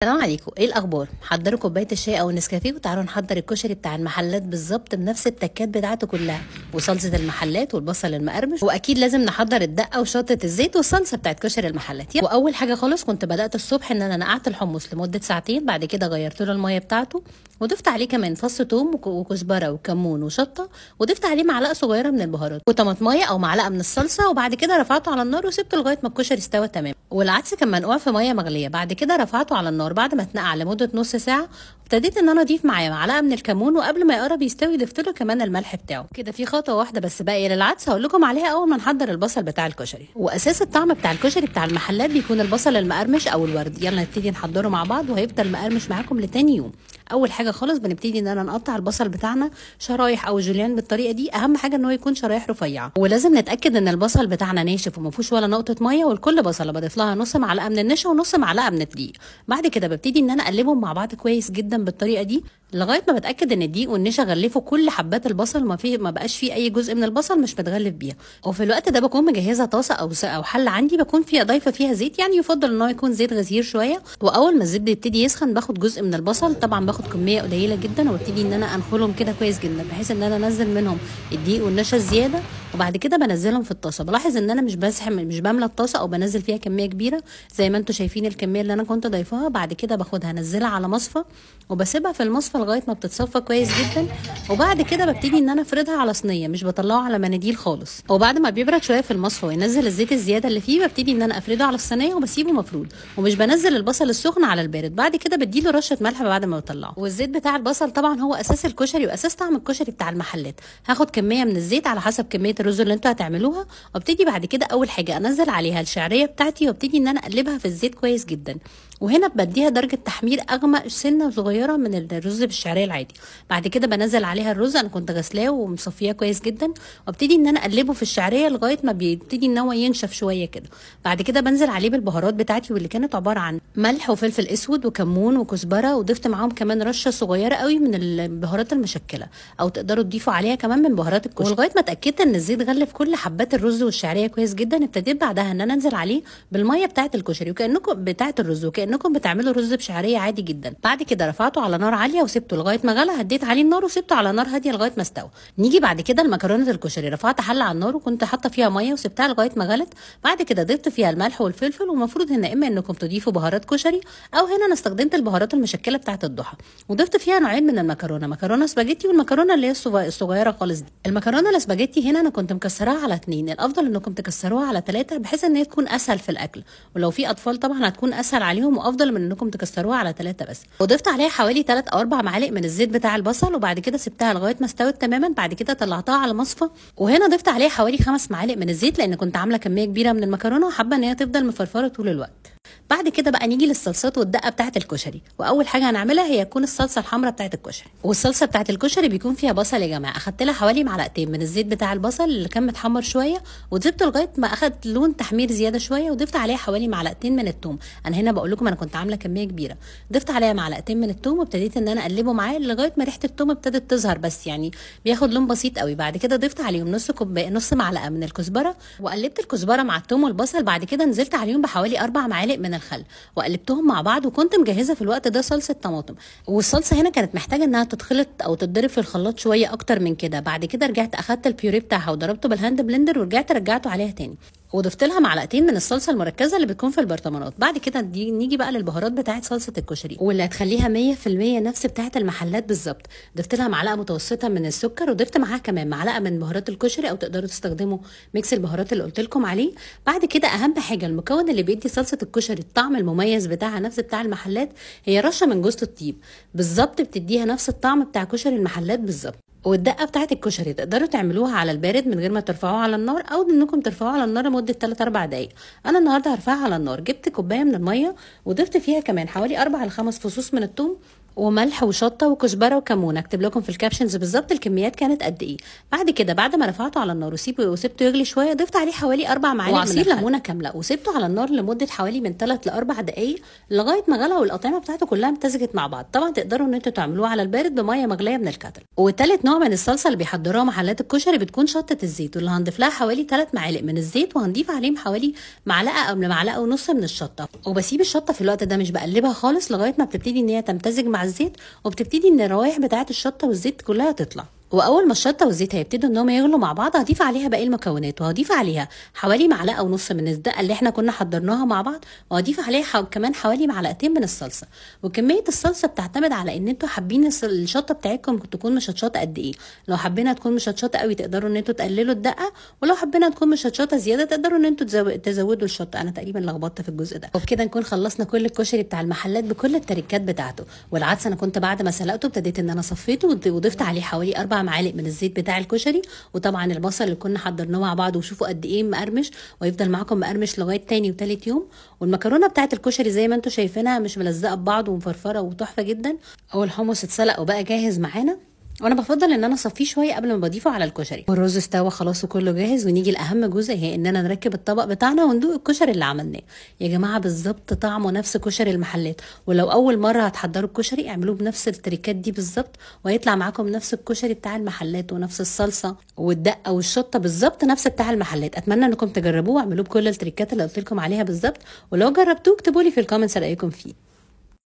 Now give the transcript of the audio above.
السلام عليكم، ايه الاخبار؟ حضروا كوبايه الشاي او النسكافيه وتعالوا نحضر الكشري بتاع المحلات بالظبط بنفس التكات بتاعته كلها، وصلصه المحلات والبصل المقرمش، واكيد لازم نحضر الدقه وشطه الزيت والصلصه بتاعت كشري المحلات. واول حاجه خالص كنت بدات الصبح ان انا نقعت الحمص لمده ساعتين، بعد كده غيرت له الميه بتاعته وضفت عليه كمان فص ثوم وكزبره وكمون وشطه، وضفت عليه معلقه صغيره من البهارات وطماطميه او معلقه من الصلصه، وبعد كده رفعته على النار وسبته لغايه ما الكشري استوى تمام. والعدس كان منقوع في ميه مغليه، بعد كده رفعته على النار بعد ما اتنقع لمده نص ساعه، ابتديت ان انا اضيف معاه معلقه من الكمون، وقبل ما يقرب يستوي ضفت له كمان الملح بتاعه. كده في خطوه واحده بس باقيه للعدس هقول لكم عليها اول ما نحضر البصل بتاع الكشري. واساس الطعم بتاع الكشري بتاع المحلات بيكون البصل المقرمش او الورد. يلا نبتدي نحضره مع بعض وهيفضل مقرمش معاكم لتاني يوم. اول حاجه خالص بنبتدي ان انا نقطع البصل بتاعنا شرايح او جوليان بالطريقه دي. اهم حاجه ان هو يكون شرايح رفيعه، ولازم نتاكد ان البصل بتاعنا ناشف وما فيهوش ولا نقطه ميه، ولكل بصله بضيف لها نص معلقه من النشا ونص معلقه من الدقيق. بعد كده ببتدي ان انا اقلبهم مع بعض كويس جدا بالطريقه دي لغايه ما بتاكد ان الدقيق والنشا غلفوا كل حبات البصل، ما بقاش فيه اي جزء من البصل مش متغلف بيها. وفي الوقت ده بكون مجهزه طاسه او حله عندي بكون فيها ضايفه فيها زيت، يعني يفضل ان هو يكون زيت غزير شويه. واول ما الزيت بيبتدي يسخن باخد جزء من البصل، طبعا باخد كميه قليله جدا، وابتدي ان انا انخلهم كده كويس جدا بحيث ان انا انزل منهم الدقيق والنشا الزياده، وبعد كده بنزلهم في الطاسه. بلاحظ ان انا مش بملى الطاسه او بنزل فيها كميه كبيره زي ما انتم شايفين الكميه اللي انا كنت ضايفاها. بعد كده باخدها انزلها على مصفى وبسيبها في المصفى لغايه ما بتتصفى كويس جدا، وبعد كده ببتدي ان انا افردها على صينيه، مش بطلعه على مناديل خالص. وبعد ما بيبرد شويه في المصفى وينزل الزيت الزياده اللي فيه ببتدي ان انا افرده على الصينيه وبسيبه مفرود، ومش بنزل البصل السخن على البارد. بعد كده بديله رشه ملح بعد ما بطلعه. والزيت بتاع البصل طبعا هو اساس الكشري واساس طعم الكشري بتاع المحلات. هاخد كميه من الزيت على حسب كميه الرز اللي انتوا هتعملوها، وابتدي بعد كده اول حاجه انزل عليها الشعريه بتاعتي وابتدي ان انا اقلبها في الزيت كويس جدا، وهنا بديها درجه تحمير اغمق سنه صغيره من الرز بالشعريه العادي. بعد كده بنزل عليها الرز، انا كنت غسلاه ومصفياه كويس جدا، وابتدي ان انا اقلبه في الشعريه لغايه ما بيبتدي ان هو ينشف شويه كده. بعد كده بنزل عليه بالبهارات بتاعتي واللي كانت عباره عن ملح وفلفل اسود وكمون وكزبره، وضفت معاهم كمان رشه صغيره قوي من البهارات المشكله، او تقدروا تضيفوا عليها كمان من بهارات الكشري. ولغايه ما اتاكدت ان الزيت غلف كل حبات الرز والشعريه كويس جدا، ابتديت بعدها ان انا انزل عليه بالميه بتاعه الكشري وكانكم بتاعه الرز وكانكم بتعملوا رز بشعريه عادي جدا. بعد كده رفعته على نار عاليه وسبته لغايه ما غلى، هديت عليه النار وسبته على نار هاديه لغايه ما استوى. نيجي بعد كده لمكرونه الكشري. رفعت حله على النار وكنت حاطه فيها ميه وسبتها لغايه ما غلت. بعد كده ضفت فيها الملح والفلفل، والمفروض هنا اما انكم تضيفوا بهارات كشري او هنا انا استخدمت البهارات المشكله بتاعه الضحى. وضفت فيها نوعين من المكرونه، مكرونه سباجيتي والمكرونه اللي هي الصغيره خالص دي. المكرونه السباجيتي هنا انا كنت مكسراها على 2، الافضل انكم تكسروها على 3 بحيث ان هي تكون اسهل في الاكل، ولو في اطفال طبعا هتكون اسهل عليهم، وافضل من انكم تكسروها على 3 بس. وضفت عليها حوالي 3 او 4 معالق من الزيت بتاع البصل، وبعد كده سبتها لغايه ما استوت تماما. بعد كده طلعتها على مصفى، وهنا ضفت عليها حوالي 5 معالق من الزيت لان كنت عامله كميه كبيره من المكرونه وحابه ان هي تفضل مفرفره طول الوقت. بعد كده بقى نيجي للصلصات والدقه بتاعه الكشري. واول حاجه هنعملها هي تكون الصلصه الحمراء بتاعه الكشري. والصلصه بتاعه الكشري بيكون فيها بصل يا جماعه، اخدت لها حوالي معلقتين من الزيت بتاع البصل اللي كان متحمر شويه وضفته لغايه ما اخد لون تحمير زياده شويه، وضفت عليها حوالي معلقتين من الثوم. انا هنا بقول لكم انا كنت عامله كميه كبيره، ضفت عليها معلقتين من الثوم وابتديت ان انا اقلبه معاه لغايه ما ريحه الثوم ابتدت تظهر، بس يعني بياخد لون بسيط قوي. بعد كده ضفت عليهم نص معلقه من الكزبره، وقلبت الكزبره مع الثوم والبصل. بعد كده نزلت عليهم بحوالي 4 معالق من الخل وقلبتهم مع بعض، وكنت مجهزه في الوقت ده صلصه طماطم. والصلصه هنا كانت محتاجه انها تتخلط او تتضرب في الخلاط شويه اكتر من كده. بعد كده رجعت اخدت البيوري بتاعها وضربته بالهاند بلندر رجعته عليها تاني، وضفت لها معلقتين من الصلصه المركزه اللي بتكون في البرطمانات. بعد كده نيجي بقى للبهارات بتاعه صلصه الكشري واللي هتخليها 100% نفس بتاعه المحلات بالظبط. ضفت لها معلقه متوسطه من السكر، وضفت معاها كمان معلقه من بهارات الكشري، او تقدروا تستخدموا ميكس البهارات اللي قلت لكم عليه. بعد كده اهم حاجه المكون اللي بيدي صلصه الكشري الطعم المميز بتاعها نفس بتاع المحلات هي رشه من جوز الطيب، بالظبط بتديها نفس الطعم بتاع كشري المحلات بالظبط. والدقه بتاعت الكشري تقدروا تعملوها على البارد من غير ما ترفعوها على النار، او انكم ترفعوها على النار لمده 3 4 دقائق. انا النهارده هرفعها على النار. جبت كوبايه من الميه وضفت فيها كمان حوالي 4 ل 5 فصوص من الثوم وملح وشطه وكزبره وكمون. اكتب لكم في الكابشنز بالظبط الكميات كانت قد ايه. بعد كده بعد ما رفعته على النار وسبته يغلي شويه، ضفت عليه حوالي 4 معالق وعصير ليمونه كامله، وسبته على النار لمده حوالي من 3 ل 4 دقائق لغايه ما غلى والاطعمه بتاعته كلها امتزجت مع بعض. طبعا تقدروا ان انتوا تعملوه على البارد بميه مغليه من الكاتل. وثالث نوع من الصلصه اللي بيحضروها محلات الكشري بتكون شطه الزيت، واللي هنضيف لها حوالي 3 معالق من الزيت، وهنضيف عليهم حوالي معلقه او معلقه ونص من الشطه، وبسيب الشطه في الوقت ده مش بقلبها خالص لغايه ما بتبتدي ان هي تمتزج مع الزيت، وبتبتدي ان الروائح بتاعه الشطه والزيت كلها تطلع. واول ما الشطه والزيت هيبتدوا ان هم يغلوا مع بعض هضيف عليها باقي المكونات، وهضيف عليها حوالي معلقه ونص من الدقه اللي احنا كنا حضرناها مع بعض، وهضيف عليها كمان حوالي معلقتين من الصلصه. وكميه الصلصه بتعتمد على ان انتوا حابين الشطه بتاعتكم تكون مشطشطه قد ايه. لو حابينها تكون مشطشطه قوي تقدروا ان انتوا تقللوا الدقه، ولو حابينها تكون مشطشطه زياده تقدروا ان انتوا تزودوا الشطه. انا تقريبا لخبطت في الجزء ده. وبكده نكون خلصنا كل الكشري بتاع المحلات بكل التركات بتاعته. والعدس انا كنت بعد ما سلقته ابتديت ان انا صفيته وضفت عليه حوالي 4 معالق من الزيت بتاع الكشري، وطبعا البصل اللي كنا حضرناه مع بعض، وشوفوا قد ايه مقرمش، ويفضل معاكم مقرمش لغايه تاني وتالت يوم. والمكرونه بتاعه الكشري زي ما انتم شايفينها مش ملزقه ببعض ومفرفره وتحفه جدا. والحمص اتسلق وبقى جاهز معانا، وانا بفضل ان انا اصفيه شويه قبل ما بضيفه على الكشري. والرز استوى خلاص وكله جاهز، ونيجي لاهم جزء، هي اننا نركب الطبق بتاعنا وندوق الكشري اللي عملناه. يا جماعه بالظبط طعمه نفس كشري المحلات، ولو اول مره هتحضروا الكشري اعملوه بنفس التريكات دي بالظبط، وهيطلع معاكم نفس الكشري بتاع المحلات، ونفس الصلصه والدقه والشطه بالظبط نفس بتاع المحلات. اتمنى انكم تجربوه واعملوه بكل التريكات اللي قلت لكم عليها بالظبط، ولو جربتوه اكتبوا لي في الكومنتس رايكم فيه.